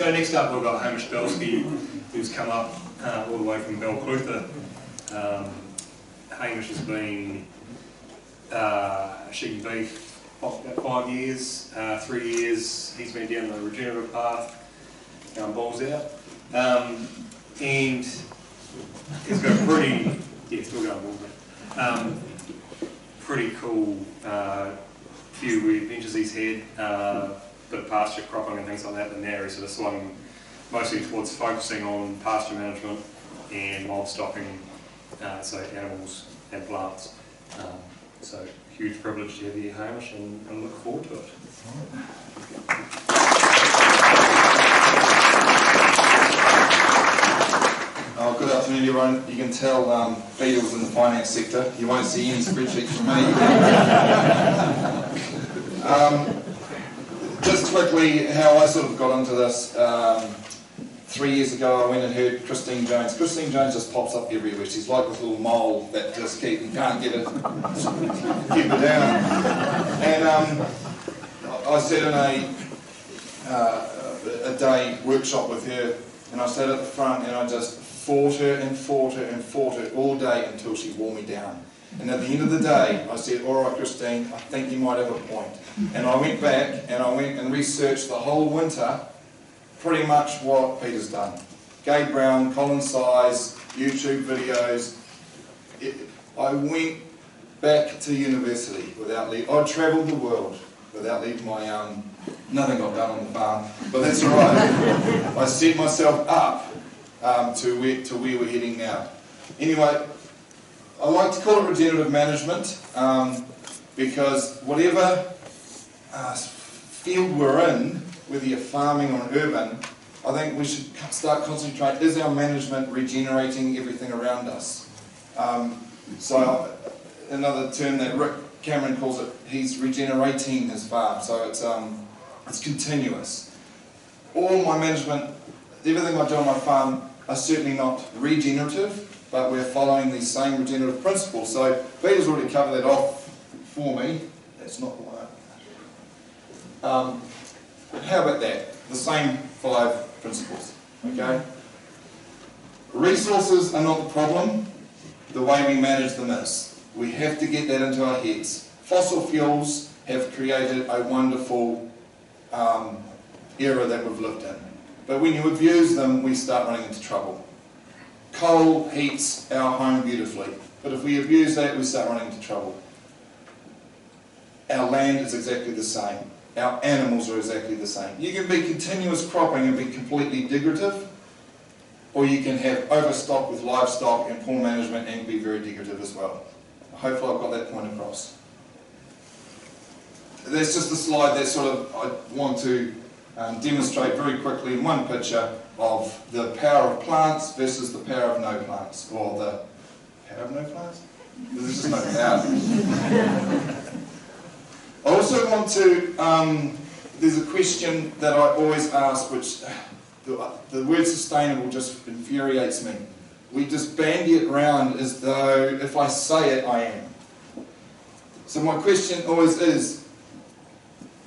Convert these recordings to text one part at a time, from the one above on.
So next up we've got Hamish Bielski, who's come up all the way from Belclutha. Hamish has been sheep and beef about 5 years, 3 years he's been down the regenerative path, going balls out. And he's got a pretty, still going balls out. Pretty cool few adventures he's had, bit of pasture cropping and things like that, and now he's sort of swung mostly towards focusing on pasture management and mob stocking, so animals and plants. So huge privilege to have you, Hamish, and look forward to it. Oh, good afternoon, everyone. You can tell Peter was in the finance sector. You won't see any spreadsheets from me. Just quickly, how I sort of got into this. 3 years ago, I went and heard Christine Jones. Christine Jones just pops up everywhere. She's like this little mole that just can't get her down. And I sat in a day workshop with her, and I sat at the front and I just fought her all day until she wore me down. And at the end of the day, I said, all right, Christine, I think you might have a point. And I went back and I went and researched the whole winter, pretty much what Peter's done. Gabe Brown, Colin Size, YouTube videos. I went back to university without leaving. I travelled the world without leaving my nothing got done on the farm, but that's all right. I set myself up to where we're heading now. Anyway, I like to call it regenerative management because whatever field we're in, whether you're farming or urban, I think we should start concentrating, is our management regenerating everything around us? So another term that Rick Cameron calls it, he's regenerating his farm, so it's continuous. All my management, everything I do on my farm are certainly not regenerative, but we're following these same regenerative principles. So Peter's already covered that off for me. That's not the one. How about that? The same 5 principles, okay? Resources are not the problem, the way we manage them is. We have to get that into our heads. Fossil fuels have created a wonderful era that we've lived in. But when you abuse them, we start running into trouble. Coal heats our home beautifully, but if we abuse that, we start running into trouble. Our land is exactly the same. Our animals are exactly the same. You can be continuous cropping and be completely degradative, or you can have overstock with livestock and poor management and be very degradative as well. Hopefully I've got that point across. That's just a slide that sort of I want to demonstrate very quickly in one picture of the power of plants versus the power of no plants, or the power of no plants? There's just no power. I also want to, there's a question that I always ask, which the word sustainable just infuriates me. We just bandy it around as though if I say it, I am. So my question always is,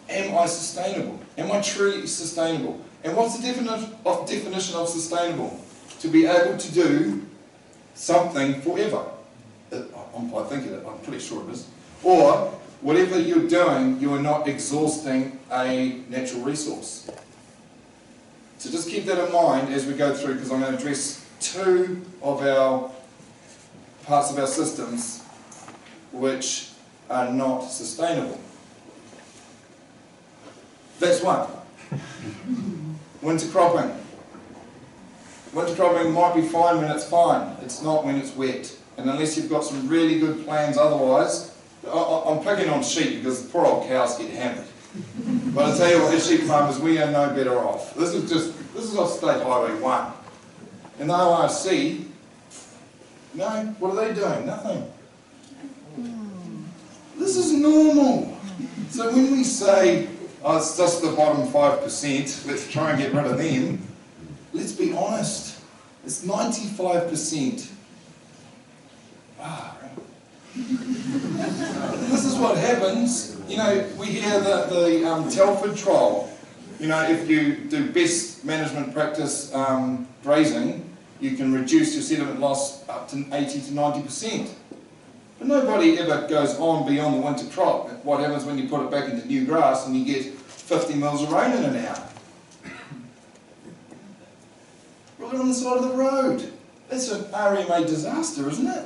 am I sustainable? Am I truly sustainable? And what's the definition of sustainable? To be able to do something forever. I think I'm pretty sure it is. Or whatever you're doing, you are not exhausting a natural resource. So just keep that in mind as we go through, because I'm going to address 2 of our parts of our systems which are not sustainable. That's one. Winter cropping. Winter cropping might be fine when it's fine. It's not when it's wet. And unless you've got some really good plans otherwise, I'm picking on sheep because the poor old cows get hammered. But I tell you what, as sheep farmers, we are no better off. This is off State Highway 1. And the ORC, no, what are they doing? Nothing. This is normal. So when we say, oh, it's just the bottom 5%, let's try and get rid of them, let's be honest. It's 95%. Ah, right. This is what happens. You know, we hear the Telford trial. You know, if you do best management practice grazing, you can reduce your sediment loss up to 80 to 90%. But nobody ever goes on beyond the winter crop. What happens when you put it back into new grass and you get 50 mils of rain in an hour? Right on the side of the road. That's an RMA disaster, isn't it?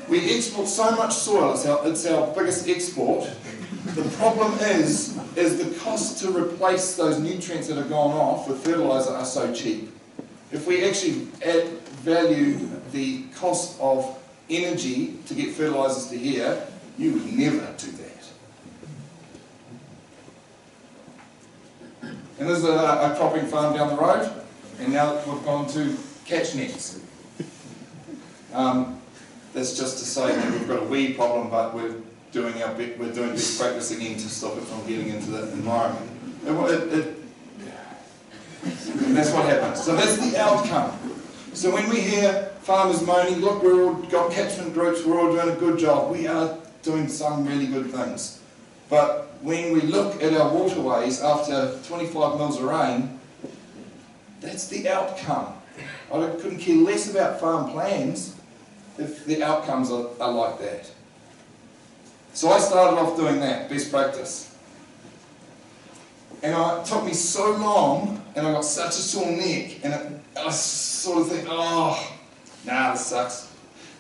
We export so much soil, it's our biggest export. The problem is the cost to replace those nutrients that have gone off with fertiliser are so cheap. If we actually value the cost of energy to get fertilisers to here, you would never do that. And there's a cropping farm down the road, and now we've gone to catch nets. That's just to say that we've got a weed problem, but we're doing best practice again to stop it from getting into the environment. And that's what happens. So that's the outcome. So when we hear farmers moaning, look, we've all got catchment groups, we're all doing a good job, we are doing some really good things. But when we look at our waterways after 25 mils of rain, that's the outcome. I couldn't care less about farm plans if the outcomes are like that. So I started off doing that, best practice. And it took me so long, and I got such a sore neck, and I sort of think, oh, nah, this sucks.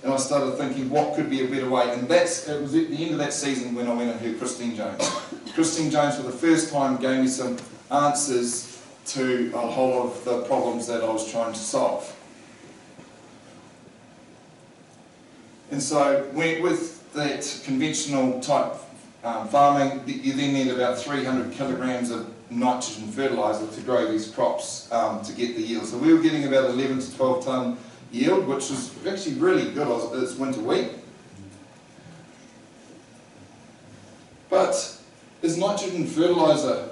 And I started thinking, what could be a better way? And it was at the end of that season when I went and heard Christine Jones. Christine Jones, for the first time, gave me some answers to a whole of the problems that I was trying to solve. And so with that conventional type farming, you then need about 300 kilograms of nitrogen fertiliser to grow these crops to get the yield. So we were getting about 11 to 12 tonne yield, which was actually really good. It's winter wheat. But is nitrogen fertiliser,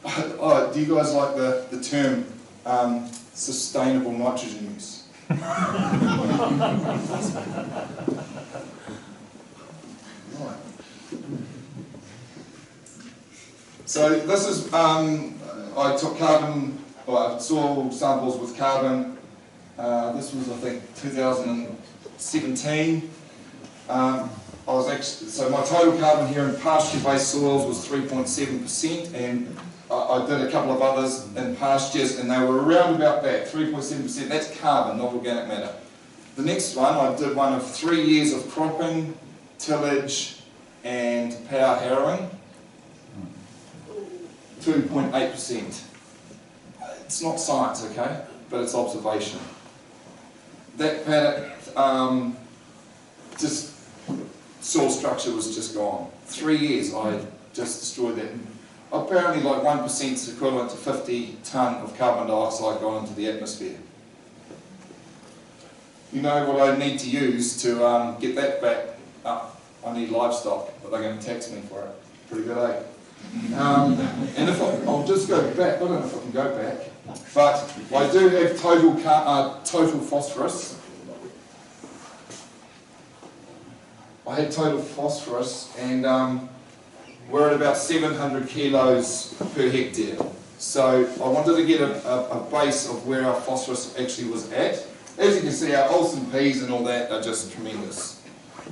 do you guys like the term sustainable nitrogen use? Right. So this is, I took soil samples with carbon. This was, I think, 2017. So my total carbon here in pasture-based soils was 3.7%, and I did a couple of others in pastures, and they were around about that, 3.7%. That's carbon, not organic matter. The next one, I did one of 3 years of cropping, tillage, and power harrowing. 2.8%. It's not science, okay, but it's observation. That paddock, just soil structure was just gone. 3 years, I just destroyed that. Apparently, like 1% is equivalent to 50 tonne of carbon dioxide gone into the atmosphere. You know what I need to use to get that back up? I need livestock, but they're going to tax me for it. Pretty good, eh? And if I'll just go back, I don't know if I can go back, but I do have total phosphorus. I had total phosphorus, and we're at about 700 kilos per hectare. So I wanted to get a base of where our phosphorus actually was at. As you can see, our Olsen peas and all that are just tremendous.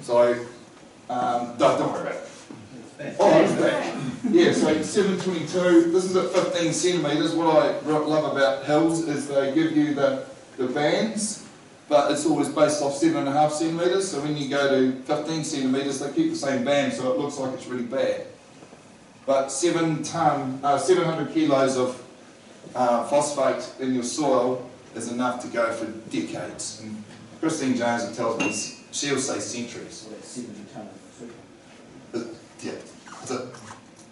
So don't worry about it. Oh, it's back. Yeah, so 722, this is at 15 centimetres. What I love about hills is they give you the bands, but it's always based off 7.5 centimetres. So when you go to 15 centimetres, they keep the same band, so it looks like it's really bad. But 700 kilos of phosphate in your soil is enough to go for decades. And Christine Jones tells me, she'll say centuries. Well, that's 70 tonne of sugar. Yeah,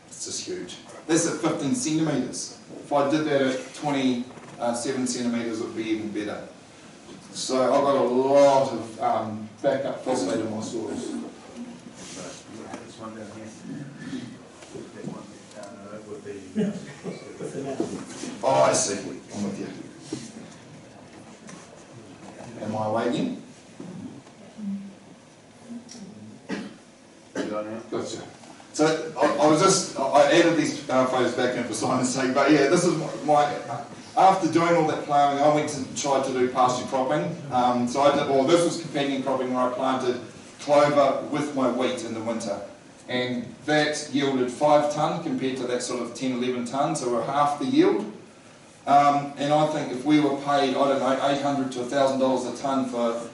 it's just huge. That's at 15 centimetres. If I did that at 27 centimetres, it would be even better. So I've got a lot of backup phosphate in my soils. This one down here. That one down there would be. Oh, I see. I'm with you. Am I waiting? Gotcha. So I added these photos back in for Simon's sake, but yeah, this is after doing all that ploughing, I went to try to do pasture cropping. So I did, this was companion cropping where I planted clover with my wheat in the winter. And that yielded 5 tonne compared to that sort of 10, 11 tonne, so we're half the yield. And I think if we were paid, I don't know, $800 to $1,000 a tonne for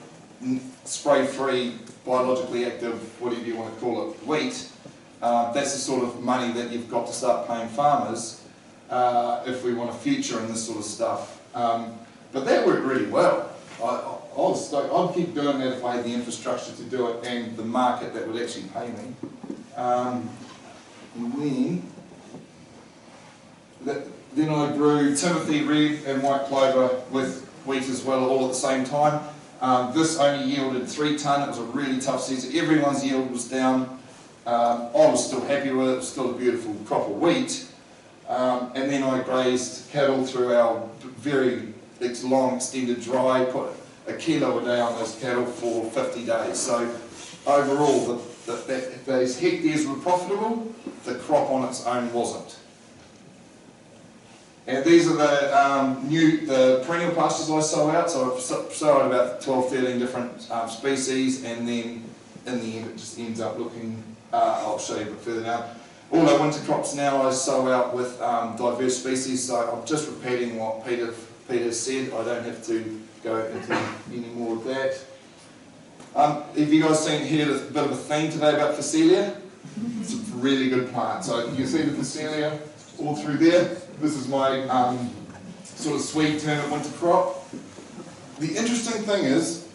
spray-free, biologically active, whatever you want to call it, wheat, that's the sort of money that you've got to start paying farmers if we want a future in this sort of stuff. But that worked really well. I'd keep doing that if I had the infrastructure to do it and the market that would actually pay me. Then I grew Timothy, red and white clover with wheat as well, all at the same time. This only yielded 3 tonne. It was a really tough season. Everyone's yield was down. I was still happy with it. It was still a beautiful crop of wheat. And then I grazed cattle through our very long extended dry, put a kilo a day on those cattle for 50 days. So overall, those hectares were profitable, the crop on its own wasn't. And these are the perennial pastures I sow out. So I've sown out about 12, 13 different species, and then in the end it just ends up looking, I'll show you a bit further down. All our winter crops now I sow out with diverse species, so I'm just repeating what Peter said. I don't have to go into any more of that. Have you guys heard a bit of a theme today about Phacelia? It's a really good plant. So you can see the Phacelia all through there. This is my sort of sweet turnip winter crop. The interesting thing is,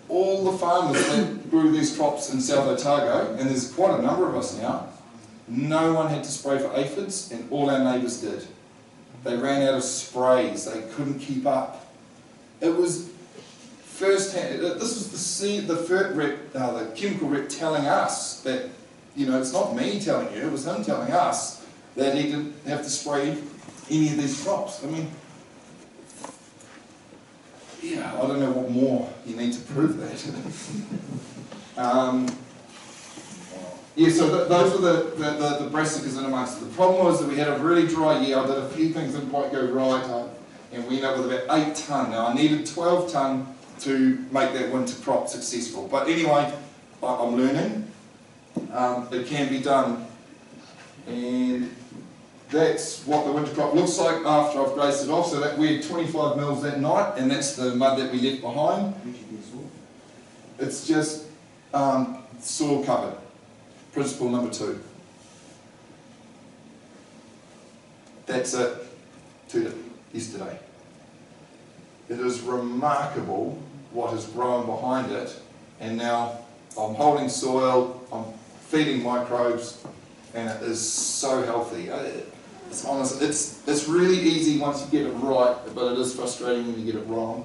all the farmers that grew these crops in South Otago, and there's quite a number of us now, no one had to spray for aphids, and all our neighbours did. They ran out of sprays, they couldn't keep up. It was first-hand, this was the chemical rep telling us that, it's not me telling you, it was him telling us that he didn't have to spray any of these crops. I mean, yeah, I don't know what more you need to prove that. So those were the brassicas in amongst it. The problem was that we had a really dry year. I did a few things that didn't quite go right, and we ended up with about 8 tonne. Now I needed 12 tonne to make that winter crop successful. But anyway, I'm learning. It can be done. And that's what the winter crop looks like after I've grazed it off. So that we had 25 mils that night, and that's the mud that we left behind. It's just soil covered. Principle number 2. That's it to yesterday. It is remarkable what has grown behind it, and now I'm holding soil, I'm feeding microbes, and it is so healthy. It's honest, it's really easy once you get it right, but it is frustrating when you get it wrong.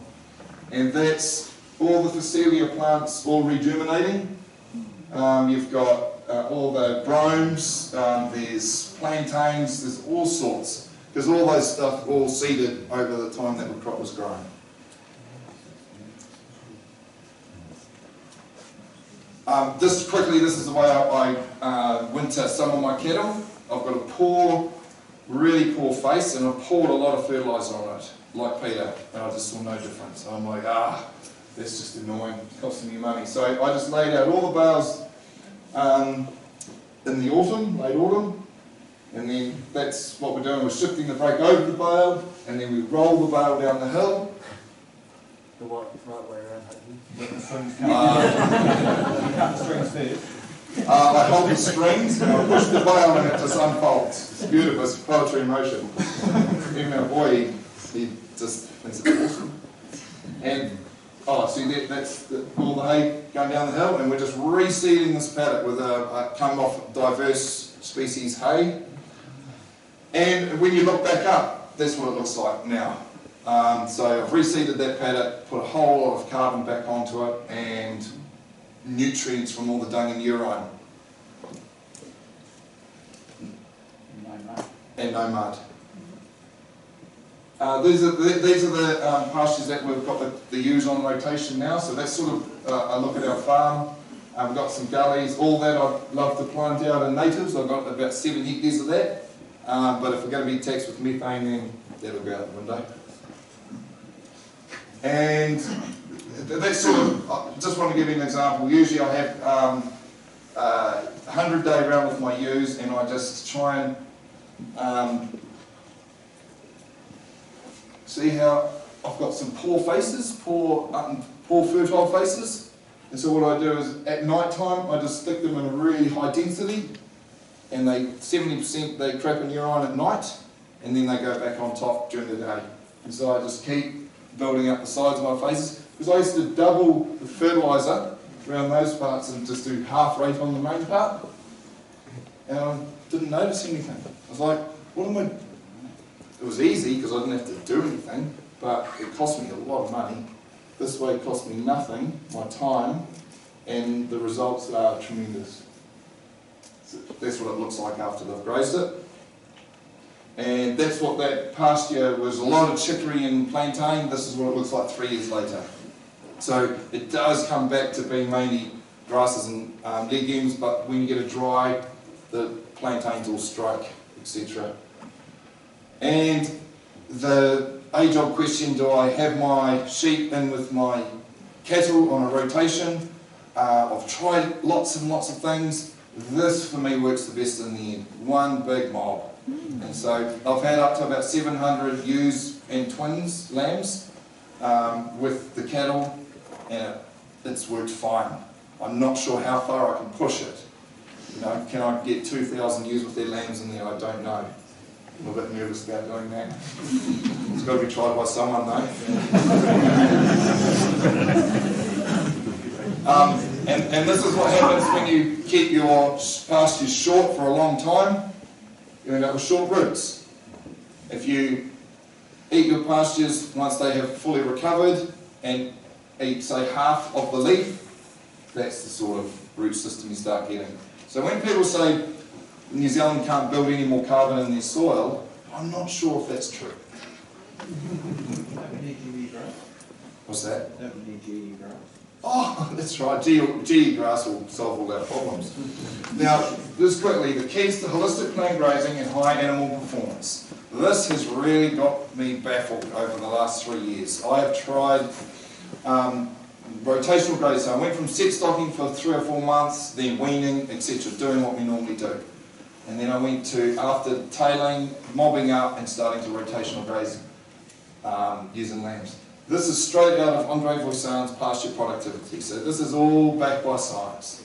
And that's all the Phacelia plants all regerminating. You've got all the bromes, there's plantains, there's all sorts, because all those stuff all seeded over the time that the crop was grown. Just quickly, this is the way I winter some of my cattle. I've got a really poor face, and I've poured a lot of fertiliser on it, like Peter, and I just saw no difference. I'm like, that's just annoying, it's costing me money. So I just laid out all the bales in the autumn, late autumn, and then that's what we're doing. We're shifting the brake over the bale, and then we roll the bale down the hill. The right way around, hopefully. I hold the strings and I push the bale and it just unfolds. It's beautiful, it's poetry in motion. Even our boy, he just thinks it's awesome. And, see that's all the hay going down the hill, and we're just reseeding this paddock with come off diverse species hay. And when you look back up, that's what it looks like now. So I've reseeded that paddock, put a whole lot of carbon back onto it, and nutrients from all the dung and urine. And no mud. These are the pastures that we've got the ewes on rotation now. So that's sort of a look at our farm. I've got some gullies, all that I love to plant out in natives. I've got about 7 hectares of that. But if we're going to be taxed with methane, then that'll go out the window. And that's sort of, I just want to give you an example. Usually I have a 100-day round with my ewes, and I just try and see how I've got some poor faces, poor fertile faces. And so what I do is at night time I just stick them in a really high density, and they 70% they crap in urine at night, and then they go back on top during the day. And so I just keep building up the sides of my faces, because I used to double the fertiliser around those parts and just do half rate on the main part, and I didn't notice anything. I was like, what am I? It was easy because I didn't have to do anything, but it cost me a lot of money. This way it cost me nothing, my time, and the results are tremendous. So that's what it looks like after they've grazed it. And that's what that past year was, a lot of chicory and plantain. This is what it looks like 3 years later. So it does come back to being mainly grasses and legumes, but when you get it dry, the plantains will strike, etc. And the age-old question, do I have my sheep in with my cattle on a rotation? I've tried lots and lots of things. This for me works the best in the end. One big mob. And so I've had up to about 700 ewes and twins, lambs, with the cattle, and it's worked fine. I'm not sure how far I can push it. You know, can I get 2,000 ewes with their lambs in there? I don't know. I'm a bit nervous about doing that. It's got to be tried by someone though. And this is what happens when you keep your pastures short for a long time. You end up with short roots. If you eat your pastures once they have fully recovered and eat, say, half of the leaf, that's the sort of root system you start getting. So when people say New Zealand can't build any more carbon in their soil, I'm not sure if that's true. Don't we need GE grass? What's that? Don't we need GE grass? Oh, that's right. GE grass will solve all our problems. Now, just quickly, the keys to holistic plant grazing and high animal performance. This has really got me baffled over the last 3 years. I have tried rotational grazing. So I went from set stocking for 3 or 4 months, then weaning, etc., doing what we normally do. And then I went to, after tailing, mobbing up, and starting to rotational graze using lambs. This is straight out of Andre Voisin's pasture productivity. So this is all backed by science.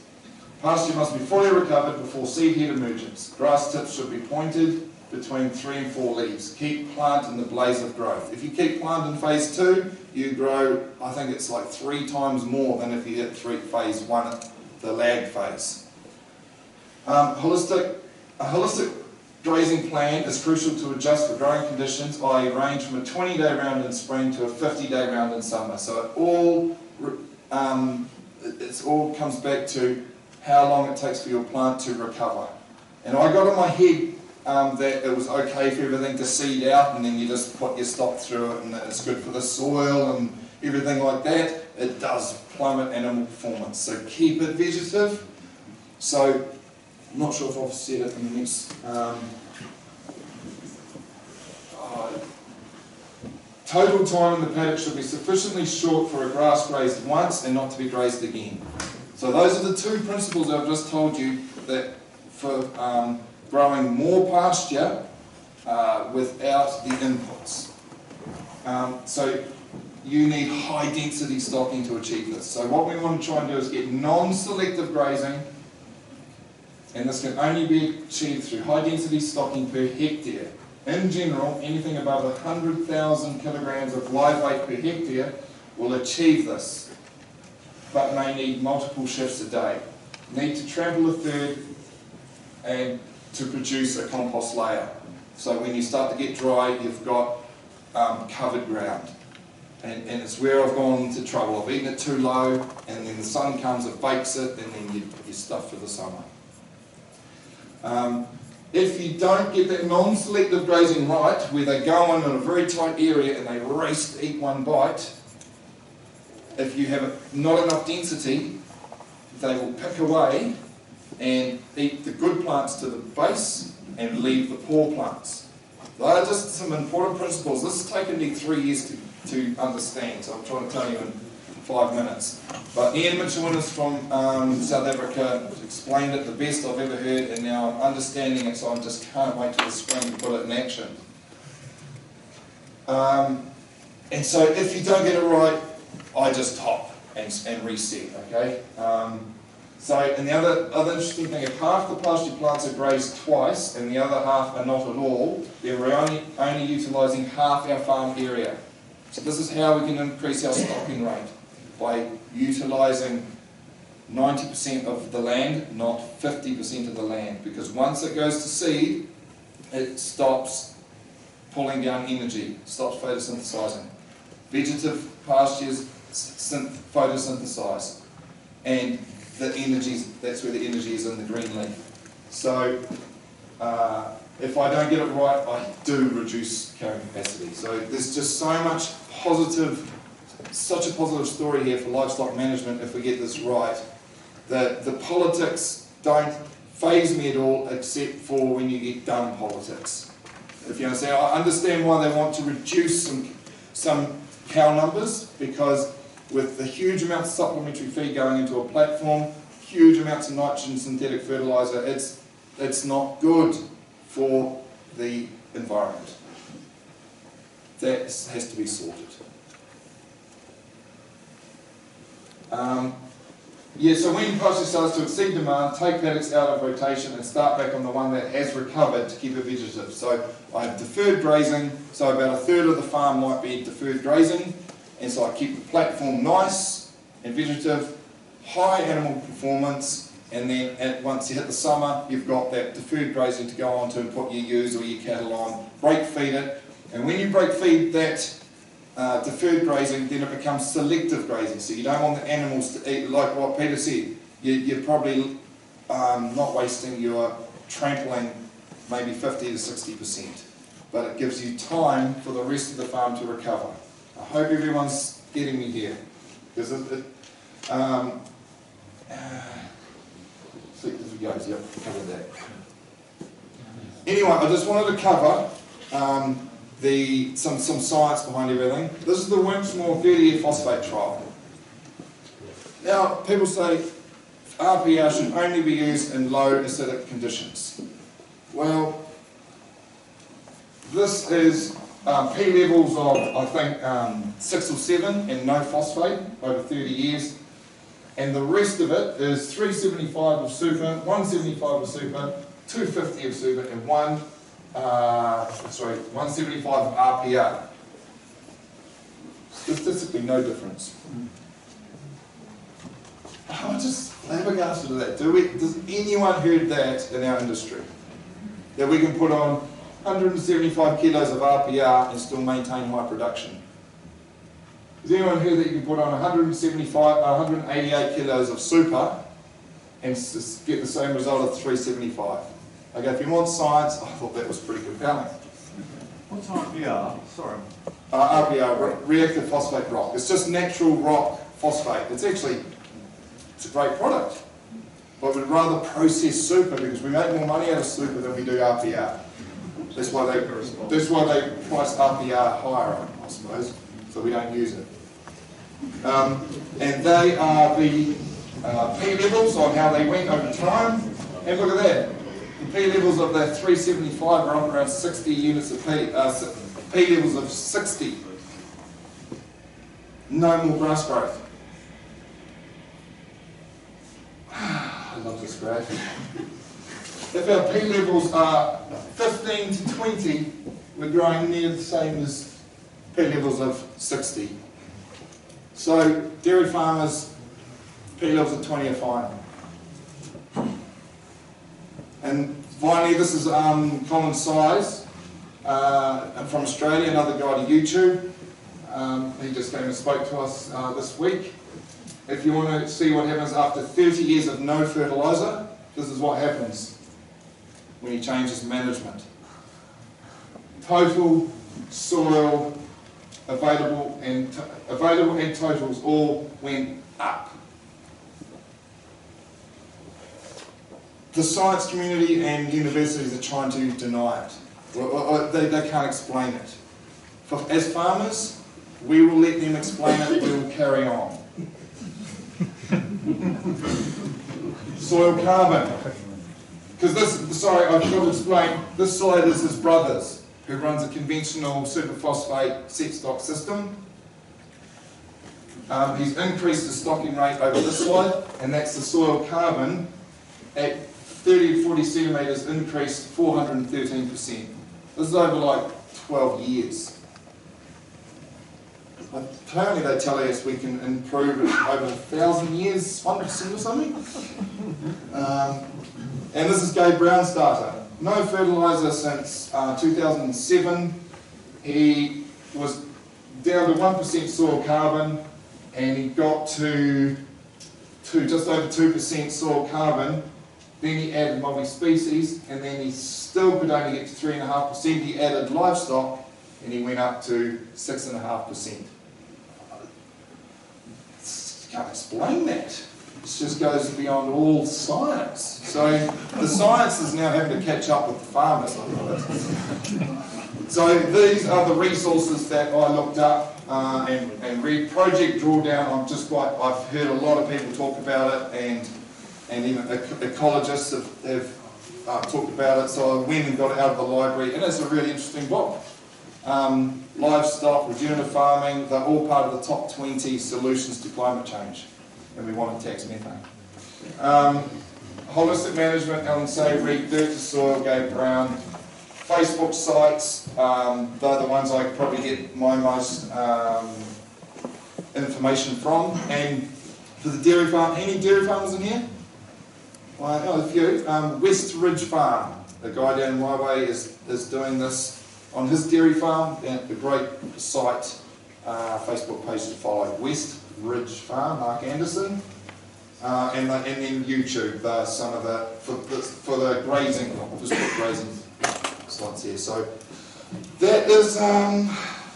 Pasture must be fully recovered before seed head emergence. Grass tips should be pointed between 3 and 4 leaves. Keep plant in the blaze of growth. If you keep plant in phase 2, you grow, I think it's like 3 times more than if you hit phase 1, the lag phase. A holistic grazing plan is crucial to adjust for growing conditions, i.e. range from a 20-day round in spring to a 50-day round in summer. So it all comes back to how long it takes for your plant to recover. And I got in my head that it was okay for everything to seed out, and then you just put your stock through it, and that it's good for the soil and everything like that. It does plummet animal performance. So keep it vegetative. So I'm not sure if I've said it in the next. Total time in the paddock should be sufficiently short for a grass grazed once and not to be grazed again. So those are the 2 principles I've just told you that for growing more pasture without the inputs. So you need high density stocking to achieve this. So what we want to try and do is get non-selective grazing. And this can only be achieved through high density stocking per hectare. In general, anything above 100,000 kilograms of live weight per hectare will achieve this, but may need multiple shifts a day. Need to trample a third and to produce a compost layer. So when you start to get dry, you've got covered ground. And it's where I've gone into trouble. I've eaten it too low, and then the sun comes, it bakes it, and then you're stuffed for the summer. If you don't get that non-selective grazing right, where they go in a very tight area and they race to eat one bite, if you have not enough density, they will pick away and eat the good plants to the base and leave the poor plants. Those are just some important principles. This has taken me 3 years to understand, so I'm trying to tell you in 5 minutes. But Ian Mitchell-Winnes from South Africa explained it the best I've ever heard, and now I'm understanding it, so I just can't wait till the spring to put it in action. And so if you don't get it right, I just hop and reset, okay? And the other interesting thing, if half the pasture plants are grazed twice and the other half are not at all, then we're only utilising half our farm area. So this is how we can increase our stocking rate, by utilising 90% of the land, not 50% of the land. Because once it goes to seed, it stops pulling down energy, stops photosynthesising. Vegetative pastures photosynthesize, and the energy, that's where the energy is in the green leaf. So if I don't get it right, I do reduce carrying capacity. So there's just so much positive, such a positive story here for livestock management if we get this right. The politics don't faze me at all, except for when you get dumb politics. If you understand, I understand why they want to reduce some cow numbers, because with the huge amounts of supplementary feed going into a platform, huge amounts of nitrogen synthetic fertiliser, it's not good for the environment. That has to be sorted. So when pasture starts to exceed demand, take paddocks out of rotation and start back on the one that has recovered to keep it vegetative. So I have deferred grazing, so about a third of the farm might be deferred grazing, and so I keep the platform nice and vegetative, high animal performance, and then once you hit the summer, you've got that deferred grazing to go on to and put your ewes or your cattle on, break feed it, and when you break feed that deferred grazing, then it becomes selective grazing. So you don't want the animals to eat, like what Peter said. You're probably not wasting, you're trampling maybe 50 to 60%. But it gives you time for the rest of the farm to recover. I hope everyone's getting me here. Because see, as we go, yep, covered that. Anyway, I just wanted to cover some science behind everything. This is the Winchmore 30-year phosphate trial. Now, people say RPR should only be used in low acidic conditions. Well, this is P levels of, I think, 6 or 7 and no phosphate over 30 years. And the rest of it is 375 of super, 175 of super, 250 of super, and 175 of RPR. Statistically, no difference. I'm just flabbergasted at that. Does anyone heard that in our industry? That we can put on 175 kilos of RPR and still maintain high production? Has anyone heard that you can put on 188 kilos of super and get the same result of 375? Okay, if you want science, I thought that was pretty compelling. What's RPR? Sorry. RPR, reactive phosphate rock. It's just natural rock phosphate. It's a great product. But we'd rather process super because we make more money out of super than we do RPR. That's why they price RPR higher, I suppose, so we don't use it. And they are the P levels on how they went over time. And look at that. The P levels of that 375 are up around 60 units of P levels of 60. No more grass growth. I love this graph. If our P levels are 15 to 20, we're growing near the same as P levels of 60. So dairy farmers, P levels of 20 are fine. And finally, this is common size from Australia, another guy to YouTube. He just came and spoke to us this week. If you want to see what happens after 30 years of no fertiliser, this is what happens when you change this management. Total soil available and totals all went up. the science community and universities are trying to deny it. They can't explain it. As farmers, we will let them explain it, we will carry on. Soil carbon. Because this, sorry, I should explain, this slide is his brother's, who runs a conventional superphosphate set stock system. He's increased the stocking rate over this slide, and that's the soil carbon at 30 to 40 centimetres increased 413%. This is over like 12 years. Apparently they tell us we can improve it over 1,000 years, 1% or something. And this is Gabe Brown's data. No fertiliser since 2007. He was down to 1% soil carbon, and he got to just over 2% soil carbon. Then he added multi-species, and then he still could only get to 3.5%. He added livestock, and he went up to 6.5%. Can't explain that. It just goes beyond all science. So the science is now having to catch up with the farmers. So these are the resources that I looked up and read. Project Drawdown, I've heard a lot of people talk about it, and even ecologists have talked about it, so I went and got it out of the library, and it's a really interesting book. Livestock, regenerative farming, they're all part of the top 20 solutions to climate change, and we want to tax methane. Holistic management, Alan Savory, Dirt to Soil, Gabe Brown. Facebook sites, they're the ones I probably get my most information from. And for the dairy farm, any dairy farmers in here? Well, a few. West Ridge Farm, the guy down my way is doing this on his dairy farm, and a great site, Facebook page to follow. West Ridge Farm, Mark Anderson, and then YouTube. Some of the for the grazing, just put grazing sites here. So that is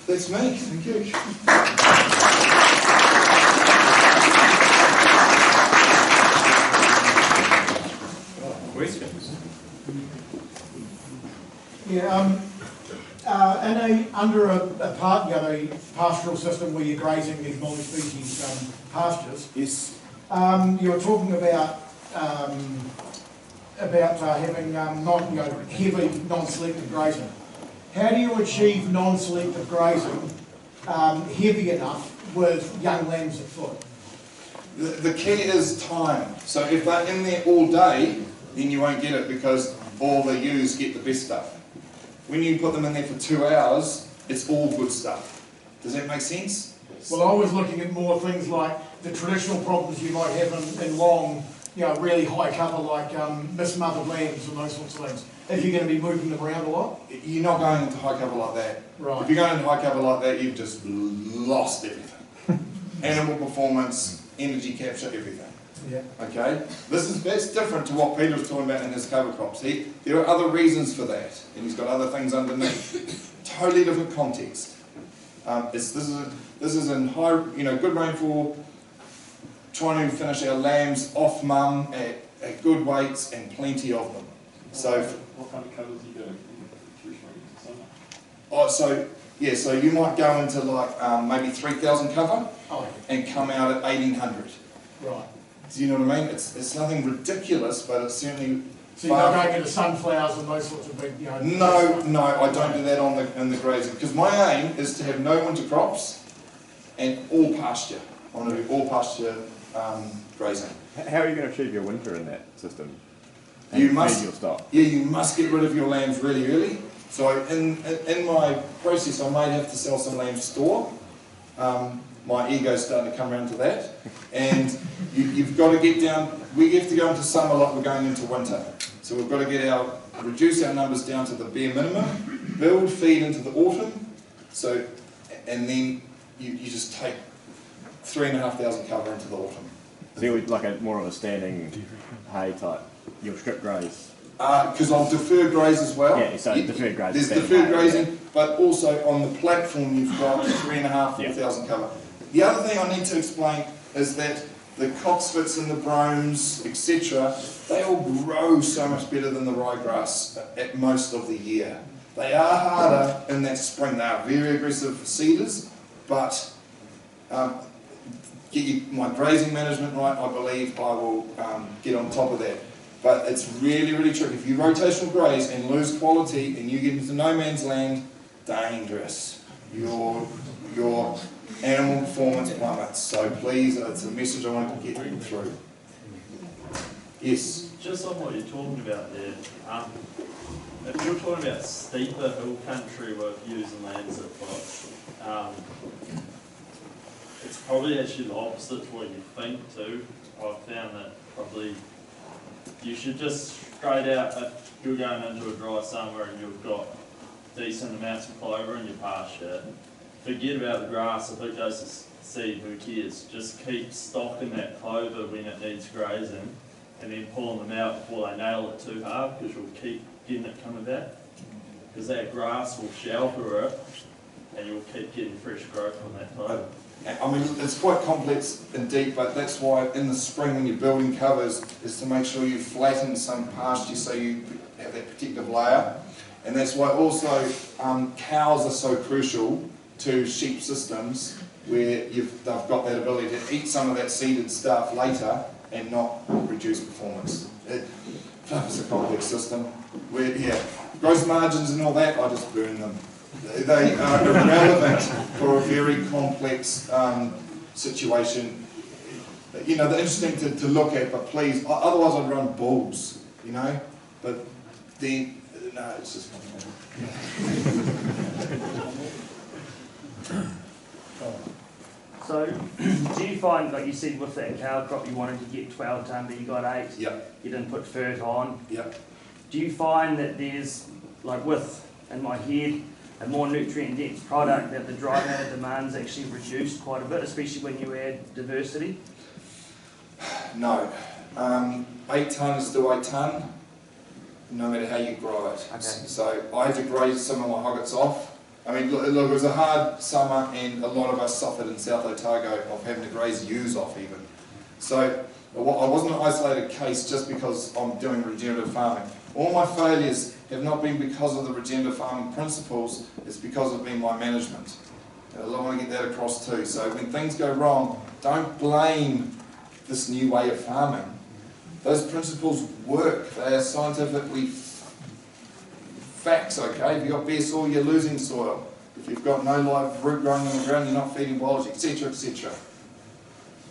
that's me. Thank you. Questions? Yeah. Under a pastoral system where you're grazing these multi-species pastures, Yes. you're talking about having heavy non-selective grazing. How do you achieve non-selective grazing heavy enough with young lambs at foot? The key is time. So if they're in there all day, then you won't get it, because all the ewes get the best stuff. When you put them in there for 2 hours, it's all good stuff. Does that make sense? Well, I was looking at more things like the traditional problems you might have in long, really high cover, like mismothered lambs and those sorts of things. If you're going to be moving them around a lot. You're not going into high cover like that. Right. If you're going into high cover like that, you've just lost everything. Animal performance, energy capture, everything. Yeah. Okay? That's different to what Peter was talking about in his cover crops. There are other reasons for that, and he's got other things underneath. Totally different context. This is in high, good rainfall, trying to finish our lambs off mum at good weights and plenty of them. So, what kind of covers do you do? So you might go into like maybe 3,000 cover and come out at 1,800. Right. Do you know what I mean? It's nothing ridiculous, but it's certainly. So you're not going into sunflowers and those sorts of big, No, I don't do that in the grazing, because my aim is to have no winter crops and all pasture. I want to do all pasture grazing. How are you going to achieve your winter in that system? You must. Your stock? Yeah, you must get rid of your lambs really early. So in my process, I might have to sell some lambs store. My ego's starting to come around to that. And you've got to get down, we have to go into summer like we're going into winter. So we've got to reduce our numbers down to the bare minimum, build feed into the autumn, and then you just take 3,500 cover into the autumn. So you're like more of a standing hay type, you'll strip graze? Because I'll defer graze as well. Yeah, so deferred graze. There's deferred grazing, but also on the platform you've got 3,500, 4,000 cover. The other thing I need to explain is that the cocksfits and the bromes, etc., they all grow so much better than the ryegrass at most of the year. They are harder in that spring. They are very aggressive cedars, but get my grazing management right, I believe I will get on top of that. But it's really, really tricky. If you rotational graze and lose quality and you get into no man's land, dangerous. Your animal performance plummets. So please, it's a message I want to get through. Yes? Just on what you're talking about there, if you're talking about steeper hill country with using lands at foot, it's probably actually the opposite to what you think too. I've found that probably you should just straight out, if you're going into a dry summer and you've got decent amounts of clover in your pasture, forget about the grass. If it goes to seed, who cares? Just keep stocking that clover when it needs grazing and then pulling them out before they nail it too hard, because you'll keep getting it coming back. Because that grass will shelter it and you'll keep getting fresh growth on that clover. I mean, it's quite complex and deep, but that's why in the spring when you're building covers is to make sure you flatten some pasture so you have that protective layer. And that's why also cows are so crucial to sheep systems, where they've got that ability to eat some of that seeded stuff later and not reduce performance. It's a complex system. Where, yeah, gross margins and all that, I just burn them. They are irrelevant for a very complex situation. You know, they're interesting to look at, but please, otherwise I'd run bulls, you know, but then, no, it's just So, do you find, like you said, with that cow crop you wanted to get 12 tonne, but you got 8? Yep. You didn't put fert on? Yep. Do you find that there's, like with, in my head, a more nutrient dense product, that the dry matter demand's actually reduced quite a bit, especially when you add diversity? No. 8 tonne is still 8 tonne, no matter how you grow it. Okay. So I had to graze some of my hoggets off. I mean, look, it was a hard summer and a lot of us suffered in South Otago of having to graze ewes off even. So I wasn't an isolated case just because I'm doing regenerative farming. All my failures have not been because of the regenerative farming principles, it's because of been my management. I want to get that across too. So when things go wrong, don't blame this new way of farming. Those principles work. They are scientifically facts, okay? If you've got bare soil, you're losing soil. If you've got no live root growing in the ground, you're not feeding biology, etc., etc.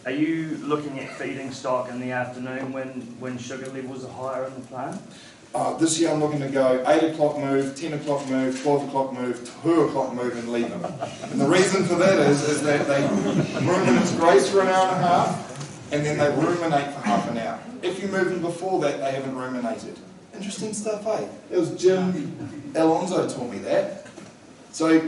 Are you looking at feeding stock in the afternoon when sugar levels are higher in the plant? This year I'm looking to go 8 o'clock move, 10 o'clock move, 12 o'clock move, 2 o'clock move and leave them. And the reason for that is that they ruminants graze for an hour and a half and then they ruminate for half an hour. If you move them before that, they haven't ruminated. Interesting stuff, eh? It was Jim Alonso taught me that. So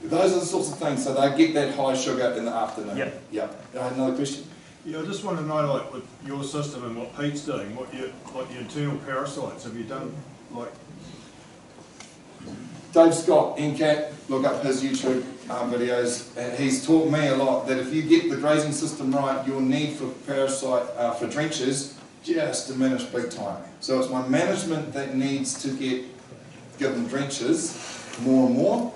those are the sorts of things, so they get that high sugar in the afternoon. Yep. Yep. Another question? Yeah, I just want to know, like, with your system and what Pete's doing, what your internal parasites, have you done, like... Dave Scott, NCAT, look up his YouTube videos, and he's taught me a lot that if you get the grazing system right, your need for parasite, for drenches, just diminish big time. So it's my management that needs to give them drenches more and more.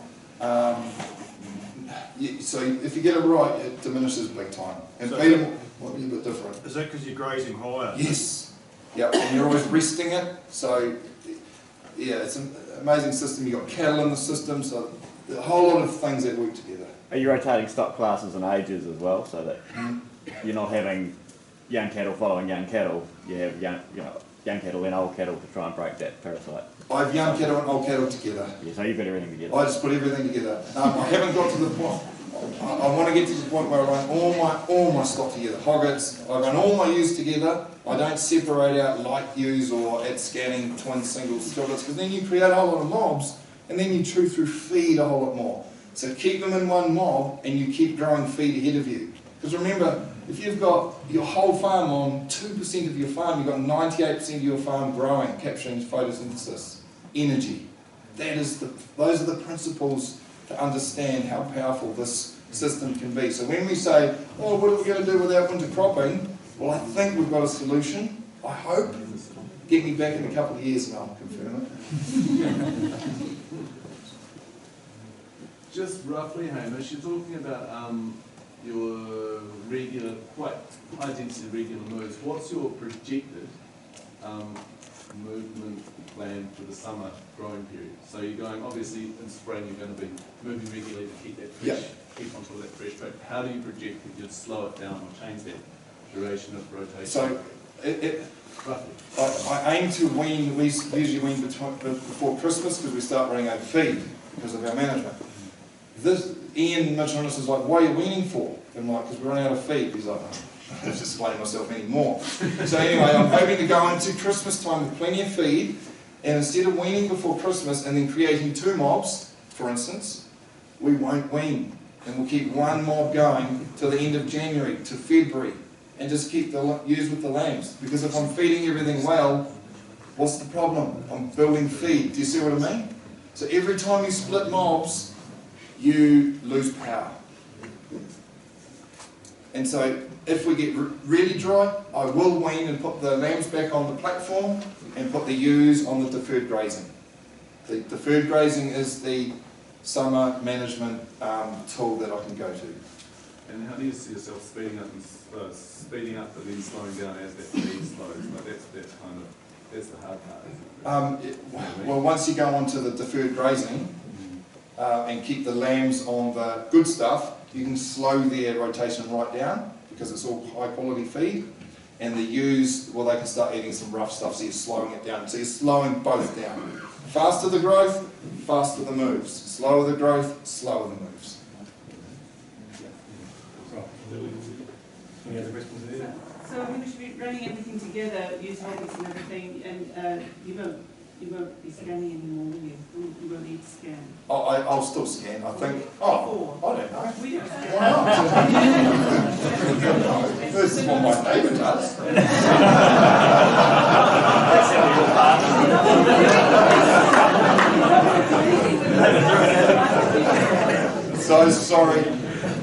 So if you get it right, it diminishes big time. And So feed them will be a bit different. Is that because you're grazing higher? Yes. Yep. And you're always resting it. So yeah, it's an amazing system. You've got cattle in the system, so a whole lot of things that work together. Are you rotating stock classes and ages as well, so that you're not having young cattle following young cattle? You have young cattle and old cattle to try and break that parasite. I have young cattle and old cattle together. Yeah, so you put everything together. I just put everything together. I haven't got to the point. I want to get to the point where I run all my stock together. Hoggets, I run all my ewes together. I don't separate out light ewes or add scanning twin singles triplets, because then you create a whole lot of mobs, and then you chew through feed a whole lot more. So keep them in one mob, and you keep growing feed ahead of you. Because remember, if you've got your whole farm on 2% of your farm, you've got 98% of your farm growing, capturing photosynthesis, energy. Those are the principles to understand how powerful this system can be. So when we say, oh, what are we going to do without winter cropping? Well, I think we've got a solution. I hope. Get me back in a couple of years and I'll confirm it. Just roughly, Hamish, you're talking about your regular, quite high density regular moves. What's your projected movement plan for the summer growing period? So you're going, obviously in spring you're going to be moving regularly to keep that fresh, keep on top of that fresh, but how do you project that you'd slow it down or change that duration of rotation? So, I aim to wean, we usually wean before Christmas because we start running out of feed because of our management. Ian Mitchell is like, what are you weaning for? I'm like, because we're running out of feed. He's like, I don't just explain myself anymore. So anyway, I'm hoping to go into Christmas time with plenty of feed, and instead of weaning before Christmas and then creating 2 mobs, for instance, we won't wean. And we'll keep 1 mob going till the end of January to February, and just keep the ewes with the lambs. Because if I'm feeding everything well, what's the problem? I'm building feed. Do you see what I mean? So every time you split mobs, you lose power. And so if we get really dry, I will wean and put the lambs back on the platform and put the ewes on the deferred grazing. The deferred grazing is the summer management tool that I can go to. And how do you see yourself speeding up but then slowing down as that feed slows? Like that's the hard part, isn't it? Well, once you go onto the deferred grazing and keep the lambs on the good stuff, you can slow their rotation right down because it's all high quality feed. And the ewes, well, they can start eating some rough stuff, so you're slowing it down. So you're slowing both down. Faster the growth, faster the moves. Slower the growth, slower the moves. Any other questions there? So I think we should be running everything together, use hobbies and everything, and you won't be scanning anymore, will you? You won't need to scan. Oh, I'll still scan, I think. Oh, I don't know. We don't scan. Why not? This is what my neighbour does. So sorry,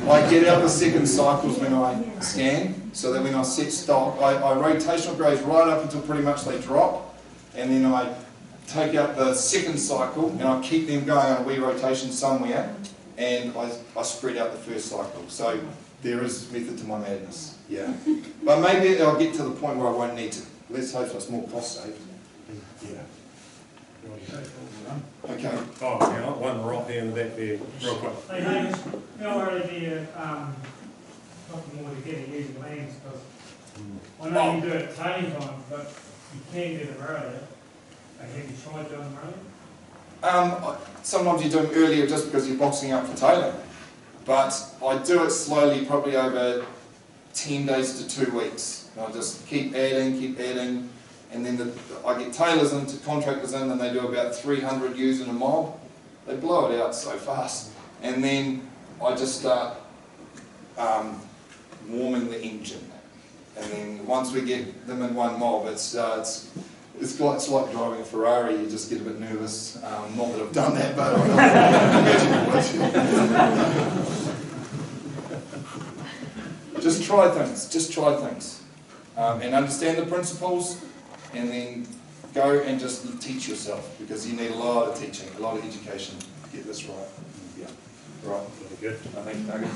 I get out the second cycles when I scan, so that when I set stock, I rotational graze right up until pretty much they drop, and then I take out the second cycle and I keep them going on a wee rotation somewhere, and I spread out the first cycle. So there is method to my madness, yeah. But maybe I'll get to the point where I won't need to. Let's hope it's more cost saved. Yeah. Okay. Oh, yeah, one right there in the back there, real quick. Hey, Hamish, how early do you talking more together using lambs? Because I know you do it at tailing time, but you can do them earlier. Have you tried doing them earlier? Sometimes you do them earlier just because you're boxing up for tailing. But I do it slowly, probably over 10 days to 2 weeks. And I just keep adding, and then I get tailors into contractors in, and they do about 300 ewes in a mob. They blow it out so fast. And then I just start warming the engine. And then once we get them in one mob, it's like driving a Ferrari. You just get a bit nervous. Not that I've done that, but I imagine you would. Just try things. And understand the principles, and then go and just teach yourself, because you need a lot of teaching, a lot of education to get this right. Yeah. Right. Very good. I think, Nugget.